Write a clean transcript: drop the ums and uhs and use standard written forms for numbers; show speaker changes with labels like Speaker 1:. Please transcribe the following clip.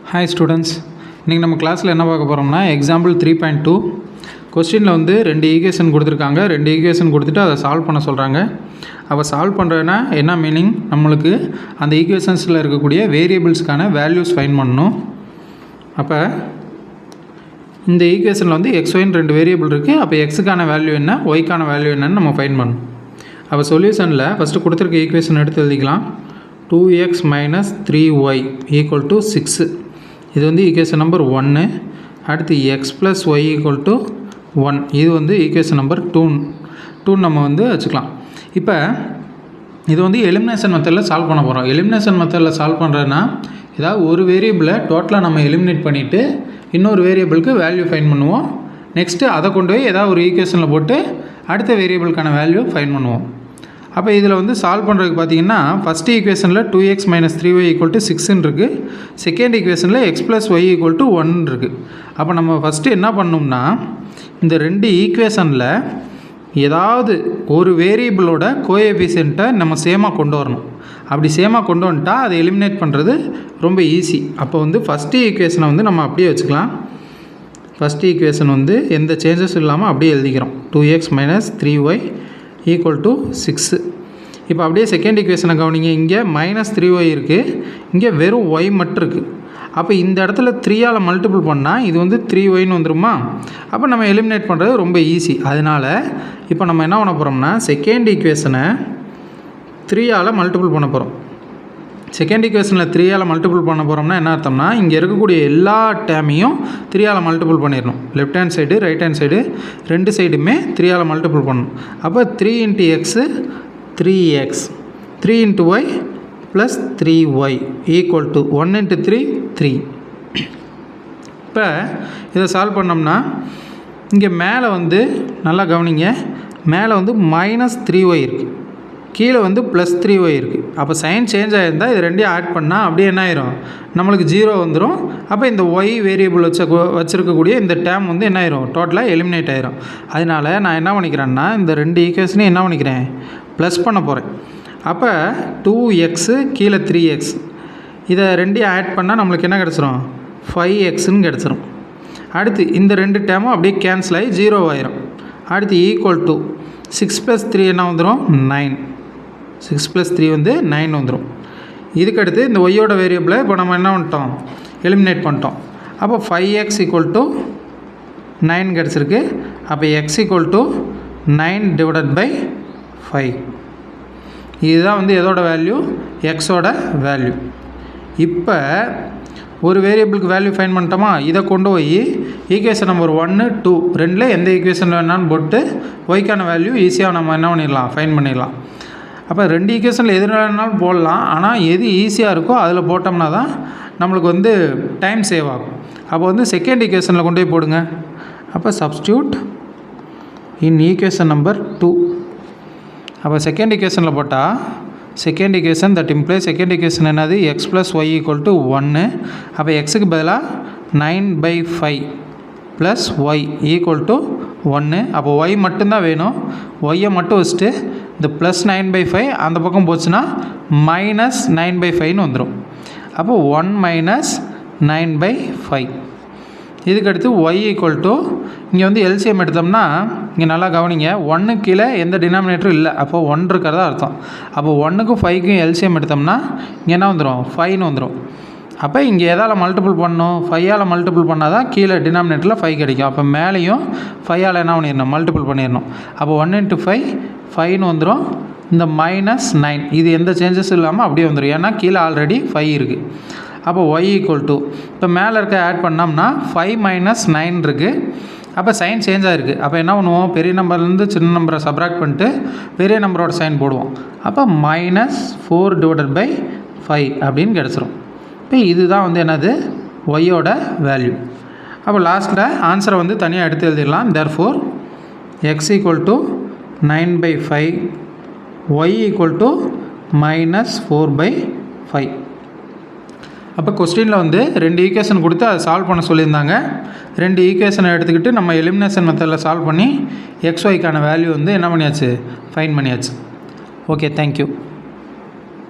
Speaker 1: Hi students, இன்றைக்கி நம்ம கிளாஸில் என்ன பார்க்க போகிறோம்னா எக்ஸாம்பிள் 3.2 கொஸ்டினில் வந்து 2 ஈக்குவேஷன் கொடுத்துருக்காங்க. 2 ஈக்குவேஷன் கொடுத்துட்டு அதை சால்வ் பண்ண சொல்கிறாங்க. அப்போ சால்வ் பண்ணுறதுனா என்ன மீனிங், நம்மளுக்கு அந்த ஈக்குவேஷன்ஸில் இருக்கக்கூடிய வேரியபிள்ஸ்க்கான வேல்யூஸ் ஃபைண்ட் பண்ணணும். அப்போ இந்த ஈக்குவேஷனில் வந்து XYன்னு 2 வேரியபிள் இருக்குது. அப்போ எக்ஸுக்கான வேல்யூ என்ன, ஒய்க்கான வேல்யூ என்னன்னு நம்ம ஃபைண்ட் பண்ணணும். அப்போ சொல்யூஷனில் ஃபஸ்ட்டு கொடுத்துருக்க ஈக்குவேஷன் எடுத்து எழுதிக்கலாம். 2x minus 3y equal to 6. இது வந்து ஈக்குவேஷன் நம்பர் 1. அடுத்து x plus y equal to 1. இது வந்து ஈக்குவேஷன் நம்பர் 2 நம்ம வந்து வச்சுக்கலாம். இப்போ இது வந்து எலிமினேஷன் மெத்தடில் சால்வ் பண்ண போகிறோம். எலிமினேஷன் மெத்தடில் சால்வ் பண்ணுறதுனா ஏதாவது ஒரு வேரியபிளை டோட்டலாக நம்ம எலிமினேட் பண்ணிவிட்டு இன்னொரு வேரியபிளுக்கு வேல்யூ ஃபைண்ட் பண்ணுவோம். நெக்ஸ்ட்டு அதை கொண்டு போய் ஏதாவது ஒரு ஈக்குவேஷனில் போட்டு அடுத்த வேரியபிளுக்கான வேல்யூ ஃபைண்ட் பண்ணுவோம். அப்போ இதில் வந்து சால்வ் பண்ணுறதுக்கு பார்த்தீங்கன்னா ஃபஸ்ட் ஈக்குவேஷனில் 2x minus 3y equal to 6 இருக்குது. செகண்ட் ஈக்குவேஷனில் x plus y equal to 1 இருக்குது. அப்போ நம்ம ஃபஸ்ட்டு என்ன பண்ணோம்னா இந்த 2 ஈக்குவேஷனில் ஏதாவது ஒரு வேரியபிளோட கோஎஃபிஷியண்ட்டை நம்ம சேமாக கொண்டு வரணும். அப்படி சேமாக கொண்டு வந்துட்டால் அதை எலிமினேட் பண்ணுறது ரொம்ப ஈஸி. அப்போ வந்து ஃபஸ்ட்டு ஈக்குவேஷனை வந்து நம்ம அப்படியே வச்சுக்கலாம். ஃபஸ்ட் ஈக்குவேஷன் வந்து எந்த சேஞ்சஸும் இல்லாமல் அப்படியே எழுதிக்கிறோம். 2x minus 3y equal to 6. இப்போ அப்படியே செகண்ட் ஈக்குவேஷனை கவனிங்க. இங்கே -3y இருக்குது, இங்கே வெறும் y மட்டும் இருக்குது. அப்போ இந்த இடத்துல 3ஆல் மல்டிபிள் பண்ணால் இது வந்து 3yன்னு வந்துடுமா. அப்போ நம்ம எலிமினேட் பண்ணுறது ரொம்ப ஈஸி. அதனால் இப்போ நம்ம என்ன பண்ண போகிறோம்னா செகண்ட் ஈக்குவேஷனை 3ஆல் மல்டிபிள் பண்ண போகிறோம். செகண்ட் ஈக்குவேஷனில் 3ஆல் மல்டிபிள் பண்ண போகிறோம்னா என்ன அர்த்தம்னா இங்கே இருக்கக்கூடிய எல்லா டேமையும் 3ஆல் மல்டிபிள் பண்ணிடணும். Left hand side right hand side ரெண்டு சைடுமே 3ஆல் மல்டிபிள் பண்ணணும். அப்போ 3 × x 3x 3 × y plus 3y equal to 1 × 3 3. இப்போ இதை சால்வ் பண்ணோம்னா இங்கே மேலே வந்து நல்லா கவனிங்க, மேலே வந்து -3y இருக்குது, கீழே வந்து +3y இருக்குது. அப்போ சைன் சேஞ்ச் ஆகிருந்தால் இது ரெண்டையும் ஆட் பண்ணால் அப்படியே என்ன ஆயிரும், நம்மளுக்கு 0 வந்துடும். அப்போ இந்த y வேரியபிள் வச்சுருக்கக்கூடிய இந்த டேம் வந்து என்ன ஆயிரும், டோட்டலாக எலிமினேட் ஆயிரும். அதனால் நான் என்ன பண்ணிக்கிறேன்னா இந்த 2 ஈக்குவேஷனையும் என்ன பண்ணிக்கிறேன், ப்ளஸ் பண்ண போகிறேன். அப்போ 2x கீழே 3x இதை ரெண்டையும் ஆட் பண்ணால் நம்மளுக்கு என்ன கிடச்சிரும், 5xன்னு கிடச்சிரும். அடுத்து இந்த 2 டேமும் அப்படியே கேன்சல் ஆகி 0 ஆயிரும். அடுத்து ஈக்குவல் டு 6 + 3 என்ன வந்துடும், 9. 6 + 3 வந்து 9 வந்துடும். இதுக்கடுத்து இந்த ஒய்யோட வேரியபிளை இப்போ நம்ம என்ன பண்ணிட்டோம், எலிமினேட் பண்ணிட்டோம். அப்போ 5x = 9 கிடச்சிருக்கு. அப்போ x = 9 / 5. இதுதான் வந்து எதோட வேல்யூ, எக்ஸோட வேல்யூ. இப்போ ஒரு வேரியபிளுக்கு வேல்யூ ஃபைண்ட் பண்ணிட்டோமா, இதை கொண்டு போய் ஈக்குவேஷன் நம்பர் 1 2 ரெண்டில் எந்த ஈக்குவேஷன் வேணாலும் போட்டு ஒய்க்கான வேல்யூ ஈஸியாக நம்ம என்ன பண்ணிடலாம், ஃபைண்ட் பண்ணிடலாம். அப்போ 2 ஈக்குவேஷனில் எது வேணாலும் போடலாம். ஆனால் எது ஈஸியாக இருக்கோ அதில் போட்டோம்னா தான் நம்மளுக்கு வந்து டைம் சேவ் ஆகும். அப்போ வந்து செகண்ட் ஈக்குவேஷனில் கொண்டு போய் போடுங்க. அப்போ சப்ஸ்டியூட் இன் ஈக்குவேஷன் நம்பர் 2. அப்போ செகண்ட் ஈக்குவேஷனில் போட்டால் second equation that imply second equation என்னது, x + y = 1. அப்போ எக்ஸுக்கு பதிலாக 9/5 ப்ளஸ் y = 1. அப்போ y மட்டும்தான் வேணும். ஒய்யை மட்டும் வச்சுட்டு இந்த +9/5 அந்த பக்கம் போச்சுன்னா -9/5ன்னு வந்துடும். அப்போ 1 - 9/5. இதுக்கடுத்து y = இங்கே வந்து எல்சிஎம் எடுத்தோம்னா இங்கே நல்லா கவனிங்க, 1 கீழே எந்த டினாமினேட்டரும் இல்லை. அப்போ 1 இருக்கிறதா அர்த்தம். அப்போ 1க்கும் 5க்கும் எல்சிஎம் எடுத்தோம்னா இங்கே என்ன வந்துடும், 5ன்னு வந்துடும். அப்போ இங்கே எதால் மல்டிபிள் பண்ணணும், 5ஆல் மல்டிபிள் பண்ணால் தான் கீழே டினாமினேட்டரில் 5 கிடைக்கும். அப்போ மேலேயும் 5ஆல் என்ன பண்ணிடணும், மல்டிபிள் பண்ணிடணும். அப்போ 1 × 5 5ன்னு வந்துடும். இந்த -9 இது எந்த சேஞ்சஸும் இல்லாமல் அப்படியே வந்துடும், ஏன்னா கீழே ஆல்ரெடி 5 இருக்குது. அப்போ y = இப்போ மேலே இருக்க ஆட் பண்ணோம்னா 5 - 9 இருக்குது. அப்போ சைன் சேஞ்ச் ஆகிருக்கு. அப்போ என்ன பண்ணுவோம், பெரிய நம்பர்லேருந்து சின்ன நம்பரை சப்ராக்ட் பண்ணிட்டு பெரிய நம்பரோட சைன் போடுவோம். அப்போ -4 / 5 அப்படின்னு கிடச்சிரும். இப்போ இதுதான் வந்து என்னது, ஒய்யோட வேல்யூ. அப்போ லாஸ்ட்டில் ஆன்சரை வந்து தனியாக எடுத்து எழுதிடலாம். Therefore x = 9/5, y = -4/5. அப்போ கொஸ்டினில் வந்து 2 ஈக்குவேஷன் கொடுத்து அதை சால்வ் பண்ண சொல்லியிருந்தாங்க. 2 ஈக்குவேஷனை எடுத்துக்கிட்டு நம்ம எலிமினேஷன் மெத்தடில் சால்வ் பண்ணி XYக்கான வேல்யூ வந்து என்ன பண்ணியாச்சு, ஃபைண்ட் பண்ணியாச்சு. Okay, thank you.